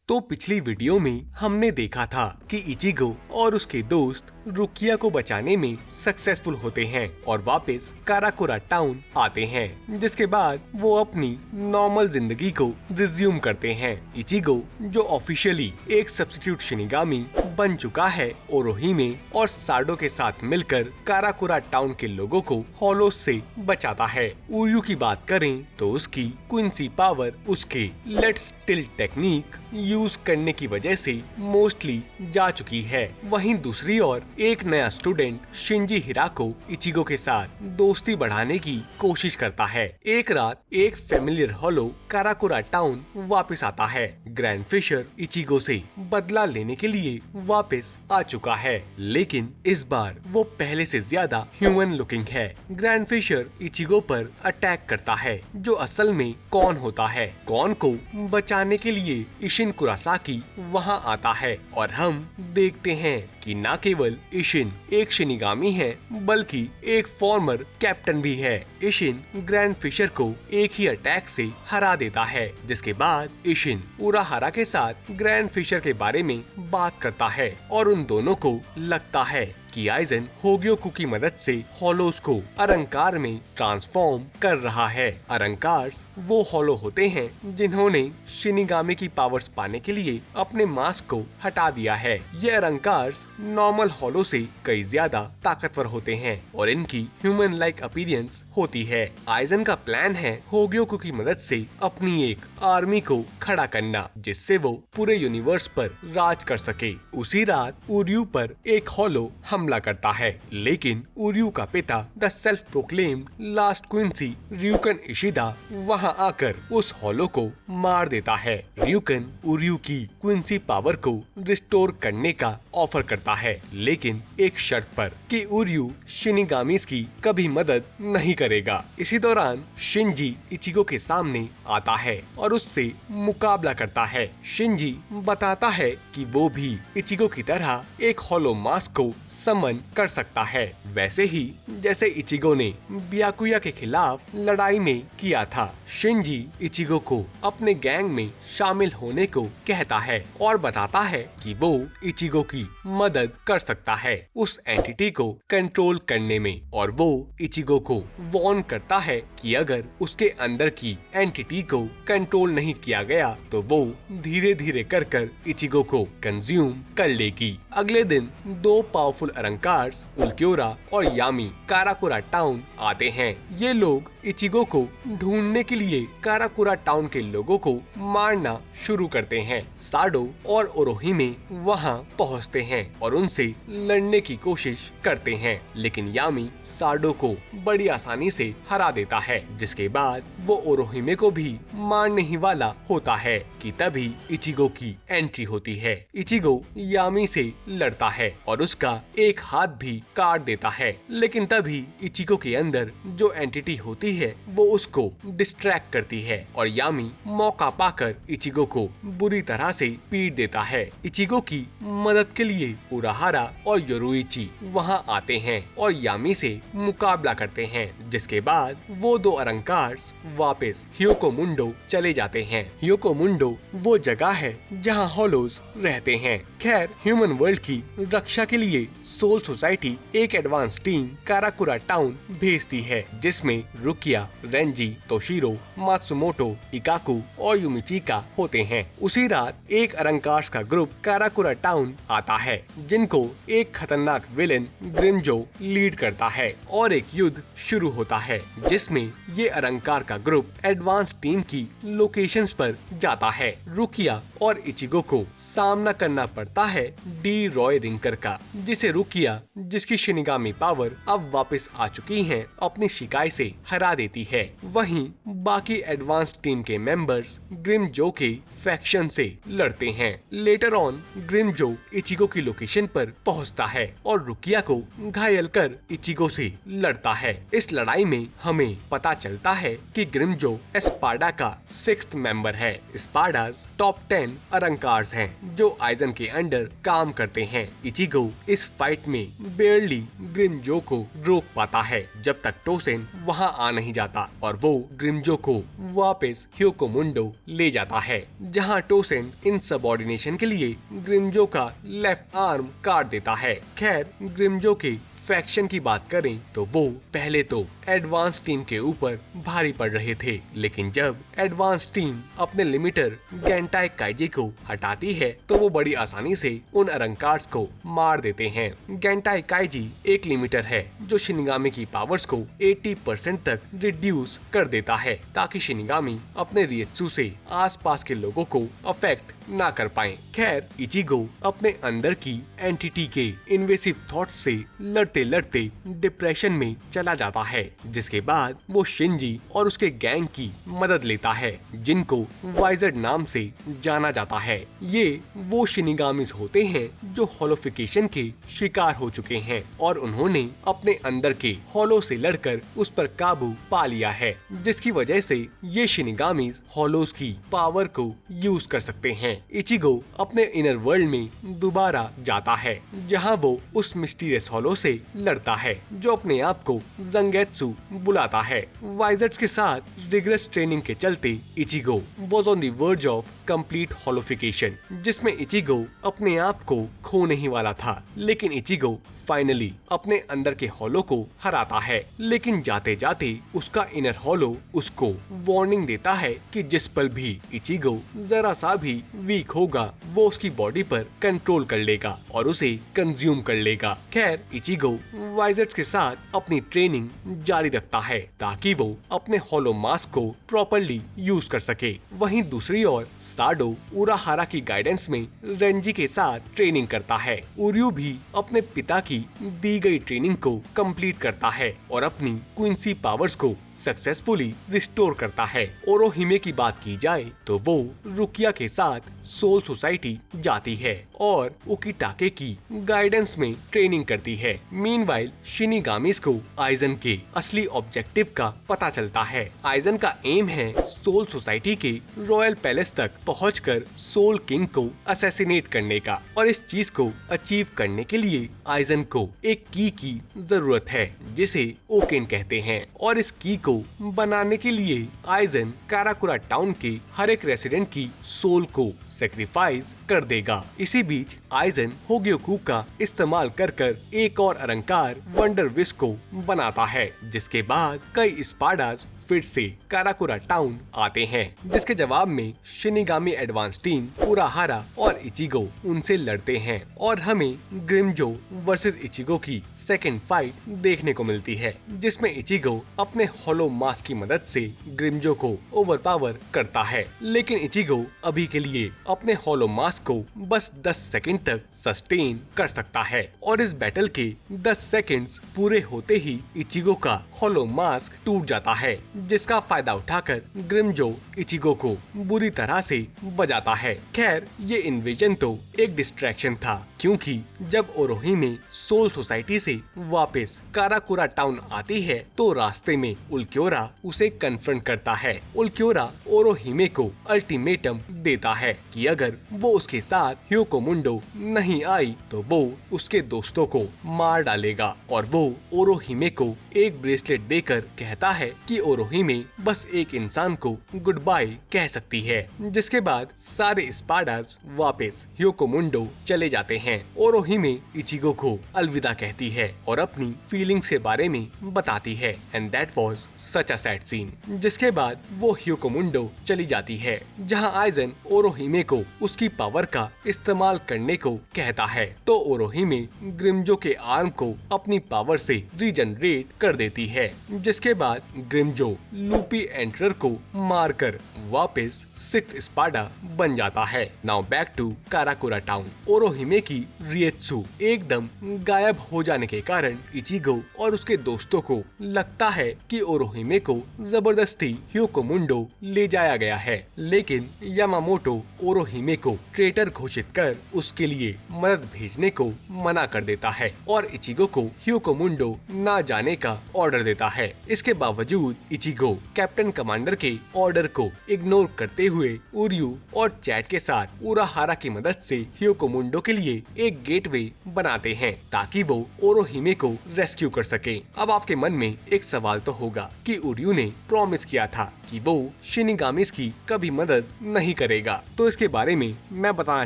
तो पिछली वीडियो में हमने देखा था कि इचिगो और उसके दोस्त रुकिया को बचाने में सक्सेसफुल होते हैं और वापस काराकोरा टाउन आते हैं, जिसके बाद वो अपनी नॉर्मल जिंदगी को रिज्यूम करते हैं। इचिगो जो ऑफिशियली एक सब्स्टिट्यूट शिनिगामी बन चुका है, ओरोहिमे और साडो के साथ मिलकर काराकोरा टाउन के लोगों को हॉलोस से बचाता है। उर्यू की बात करें तो उसकी क्विंसी पावर उसके लेट्स टिल टेक्निक यूज करने की वजह से मोस्टली जा चुकी है। वहीं दूसरी ओर एक नया स्टूडेंट शिंजी हिराको इचिगो के साथ दोस्ती बढ़ाने की कोशिश करता है। एक रात एक फेमिलियर हॉलो काराकोरा टाउन वापस आता है। ग्रैंड फिशर इचिगो से बदला लेने के लिए वापस आ चुका है, लेकिन इस बार वो पहले से ज्यादा ह्यूमन लुकिंग है। ग्रैंड फिशर इचिगो पर अटैक करता है, जो असल में कौन होता है। कौन को बचाने के लिए इशिन कुरासाकी वहां आता है और हम देखते हैं कि न केवल इशिन एक शिनिगामी है, बल्कि एक फॉर्मर कैप्टन भी है। इशिन ग्रैंड फिशर को एक ही अटैक से हरा देता है, जिसके बाद इशिन उराहारा के साथ ग्रैंड फिशर के बारे में बात करता है और उन दोनों को लगता है कि आइजन होग्योकू की मदद से हॉलोस को अरंकार में ट्रांसफॉर्म कर रहा है। अरंकार्स वो हॉलो होते हैं जिन्होंने शिनिगामी की पावर्स पाने के लिए अपने मास्क को हटा दिया है। ये अरंकार्स नॉर्मल हॉलो से कई ज्यादा ताकतवर होते हैं और इनकी ह्यूमन लाइक अपीयरेंस होती है। आइजन का प्लान है होग्योकू की मदद से अपनी एक आर्मी को खड़ा करना, जिससे वो पूरे यूनिवर्स पर राज कर सके। उसी रात उर्यू पर एक हॉलो हमला करता है, लेकिन उर्यू का पिता the self proclaimed last Quincy ryuken Ishida वहां आकर उस हॉलो को मार देता है। ryuken उर्यू की क्विंसी पावर को रिस्टोर करने का ऑफर करता है, लेकिन एक शर्त पर कि उर्यू शिनिगामीज की कभी मदद नहीं करेगा। इसी दौरान शिंजी इचिगो के सामने आता है और उससे मुकाबला करता है। शिंजी बताता है कि वो भी इचिगो की तरह एक हॉलो मास्क को समन कर सकता है, वैसे ही जैसे इचिगो ने ब्याकुया के खिलाफ लड़ाई में किया था। शिंजी इचिगो को अपने गैंग में शामिल होने को कहता है और बताता है कि वो इचिगो की मदद कर सकता है उस एंटिटी को कंट्रोल करने में, और वो इचिगो को वार्न करता है कि अगर उसके अंदर की एंटिटी को कंट्रोल नहीं किया गया तो वो धीरे धीरे कर इचिगो को कंज्यूम कर लेगी। अगले दिन दो पावरफुल अरंकार्स उल्क्योरा और यामी काराकोरा टाउन आते हैं। ये लोग इचिगो को ढूंढने के लिए काराकोरा टाउन के लोगों को मारना शुरू करते हैं। साडो और ओरोहिमे वहां पहुंचते हैं और उनसे लड़ने की कोशिश करते हैं, लेकिन यामी साडो को बड़ी आसानी से हरा देता है, जिसके बाद वो ओरोहिमे को भी मारने ही वाला होता है कि तभी इचिगो की एंट्री होती है। इचिगो यामी से लड़ता है और उसका एक हाथ भी काट देता है, लेकिन तभी इचिगो के अंदर जो एंटिटी होती है वो उसको डिस्ट्रैक्ट करती है और यामी मौका पाकर इचिगो को बुरी तरह से पीट देता है। इचिगो की मदद के लिए उराहारा और योरुइची वहां आते हैं और यामी से मुकाबला करते हैं, जिसके बाद वो दो अरंकार्स वापस ह्योकोमुंडो चले जाते हैं। ह्योकोमुंडो वो जगह है जहां हॉलोज रहते हैं। खैर, ह्यूमन वर्ल्ड की रक्षा के लिए सोल सोसाइटी एक एडवांस टीम काराकोरा टाउन भेजती है, जिसमें रुकिया, रेंजी, तोशिरो, मात्सुमोटो, इकाकू और युमिचिका होते हैं। उसी रात एक अरंकार्स का ग्रुप काराकोरा टाउन आता है, जिनको एक खतरनाक विलेन ग्रिमजो लीड करता है और एक युद्ध शुरू होता है, जिसमें ये अरंकार का ग्रुप एडवांस टीम की लोकेशंस पर जाता है। रुकिया और इचिगो को सामना करना पड़ता है डी रॉय रिंकर का, जिसे रुकिया, जिसकी शिनिगामी पावर अब वापस आ चुकी है, अपनी शिकायत से हरा देती है। वहीं बाकी एडवांस टीम के मेंबर्स ग्रिमजो के फैक्शन से लड़ते हैं। लेटर ऑन ग्रिमजो इचिगो की लोकेशन पर पहुंचता है और रुकिया को घायल कर इचिगो से लड़ता है। इस लड़ाई में हमें पता चलता है कि ग्रिमजो एस्पाडा का 6th मेंबर है। एस्पाडास टॉप 10 अरंकार्स हैं जो आइजन के अंडर काम करते हैं। इचिगो इस फाइट फाइट में बेयरली ग्रिमजो को रोक पाता है जब तक टोसेन वहां आ नहीं जाता और वो ग्रिमजो को वापस ह्योकोमुंडो ले जाता है, जहां टोसेन इन सबऑर्डिनेशन के लिए ग्रिमजो का लेफ्ट आर्म काट देता है। खैर, ग्रिमजो के फैक्शन की बात करें तो वो पहले तो एडवांस टीम के ऊपर भारी पड़ रहे थे, लेकिन जब एडवांस टीम अपने लिमिटर गेंटाई काइजी को हटाती है तो वो बड़ी आसानी से उन अरंकार्स को मार देते हैं। गेंटाई काइजी एक लिमिटर है जो शिनिगामी की पावर्स को 80% तक रिड्यूस कर देता है ताकि शिनिगामी अपने रिएत्सु से आसपास के लोगों को अफेक्ट ना कर पाए। खैर, इचिगो अपने अंदर की एंटिटी के इन्वेसिव थॉट्स से लड़ते लड़ते डिप्रेशन में चला जाता है, जिसके बाद वो शिंजी और उसके गैंग की मदद लेता है जिनको वाइजर्ड नाम से जाना जाता है। ये वो शिनिगामीज होते हैं जो होलोफिकेशन के शिकार हो चुके हैं और उन्होंने अपने अंदर के होलो से लड़कर उस पर काबू पा लिया है, जिसकी वजह से ये शिनिगामीज होलोस की पावर को यूज कर सकते हैं। इचिगो अपने इनर वर्ल्ड में दोबारा जाता है जहां वो उस मिस्टीरियस होलो से लड़ता है जो अपने आप को जंगेत्सु बुलाता है। वाइजर्ड्स के साथ रिगरस ट्रेनिंग के चलते Ichigo was on the verge of complete hollowfication, जिसमें इचिगो अपने आप को खोने ही वाला था, लेकिन इचिगो फाइनली अपने अंदर के होलो को हराता है। लेकिन जाते जाते उसका इनर होलो उसको वार्निंग देता है कि जिस पल भी इचिगो जरा सा भी वीक होगा वो उसकी बॉडी पर कंट्रोल कर लेगा और उसे कंज्यूम कर लेगा। खैर, इचिगो वाइजर्ड्स के साथ अपनी ट्रेनिंग जारी रखता है ताकि वो अपने होलो मास्क को प्रॉपर्ली यूज कर सके। वहीं दूसरी ओर साडो उराहारा की गाइडेंस में रेंजी के साथ ट्रेनिंग करता है। उर्यू भी अपने पिता की दी गई ट्रेनिंग को कंप्लीट करता है और अपनी क्विंसी पावर्स को सक्सेसफुली रिस्टोर करता है। ओरोहिमे की बात की जाए तो वो रुकिया के साथ सोल सोसाइटी जाती है और उकिटाके की गाइडेंस में ट्रेनिंग करती है। मीनवाइल शिनिगामीज को आइजन के असली ऑब्जेक्टिव का पता चलता है। आइजन का एम है सोल सोसाइटी के रॉयल पैलेस तक पहुंचकर सोल किंग को असैसिनेट करने का, और इस चीज को अचीव करने के लिए आइजन को एक की जरूरत है जिसे ओकेन कहते हैं, और इस की को बनाने के लिए आइजन काराकुरा टाउन के हर एक रेसिडेंट की सोल को सेक्रीफाइस कर देगा। इसी बीच आइजन होग्योकू का इस्तेमाल कर एक और अलंकार वंडर विश को बनाता है, जिसके बाद कई स्पाडास फिर से काराकुरा टाउन आते हैं, जिसके जवाब में शिनिगामी एडवांस टीम उराहारा और इचिगो उनसे लड़ते हैं और हमें ग्रिमजो वर्सेस इचिगो की सेकंड फाइट देखने को मिलती है, जिसमें इचिगो अपने होलो मास्क की मदद से ग्रिमजो को ओवरपावर करता है। लेकिन इचिगो अभी के लिए अपने होलो मास्क को बस 10 सेकंड तक सस्टेन कर सकता है और इस बैटल के 10 सेकंड्स पूरे होते ही इचिगो का होलो मास्क टूट जाता है, जिसका फायदा उठाकर ग्रिमजो इचिगो को बुरी तरह से बजाता है। खैर, ये इन्वेजन तो एक डिस्ट्रैक्शन था, क्योंकि जब ओरोहिमे सोल सोसाइटी से वापस काराकुरा टाउन आती है तो रास्ते में उल्क्योरा उसे कन्फ्रंट करता है। उल्क्योरा ओरोहिमे को अल्टीमेटम देता है कि अगर वो उसके साथ ह्योकोमुंडो नहीं आई तो वो उसके दोस्तों को मार डालेगा, और वो ओरोहिमे को एक ब्रेसलेट देकर कहता है कि ओरोहिमे बस एक इंसान को गुड बाय कह सकती है। जिसके बाद सारे स्पाडास वापस ह्योकोमुंडो चले जाते हैं। ओरोहिमे इचिगो को अलविदा कहती है और अपनी फीलिंग्स के बारे में बताती है, and that was such a sad scene. जिसके बाद वो ह्योकोमुंडो चली जाती है, जहां आइजन ओरोहिमे को उसकी पावर का इस्तेमाल करने को कहता है, तो ओरोहिमे ग्रिमजो के आर्म को अपनी पावर से रीजनरेट कर देती है। जिसके बाद ग्रिमजो लूपी एंटरर को मारकर वापस 6th स्पाडा बन जाता है। Now back to Karakura town. Orihime की रिएत्सु एकदम गायब हो जाने के कारण इचिगो और उसके दोस्तों को लगता है कि ओरोहिमे को जबरदस्ती ह्योकोमुंडो ले जाया गया है, लेकिन यामामोटो ओरोहिमे को ट्रेटर घोषित कर उसके लिए मदद भेजने को मना कर देता है और इचिगो को ह्योकोमुंडो ना जाने का ऑर्डर देता है। इसके बावजूद इचिगो कैप्टन कमांडर के ऑर्डर को इग्नोर करते हुए उर्यू और चैट के साथ उराहारा की मदद से ह्योकोमुंडो के लिए एक गेटवे बनाते हैं ताकि वो ओरोहिमे को रेस्क्यू कर सके। अब आपके मन में एक सवाल तो होगा कि उर्यू ने प्रॉमिस किया था कि वो शिनिगामिस की कभी मदद नहीं करेगा। तो इसके बारे में मैं बताना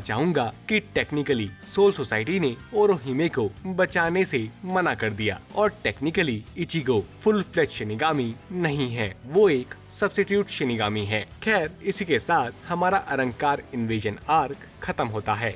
चाहूंगा कि टेक्निकली सोल सोसाइटी ने ओरोहिमे को बचाने से मना कर दिया और technically Ichigo full fledged shinigami नहीं है, वो एक सब्स्टिट्यूट शिनिगामी है। खैर, इसी के साथ हमारा अलंकार इन्वेजन आर्क खत्म होता है।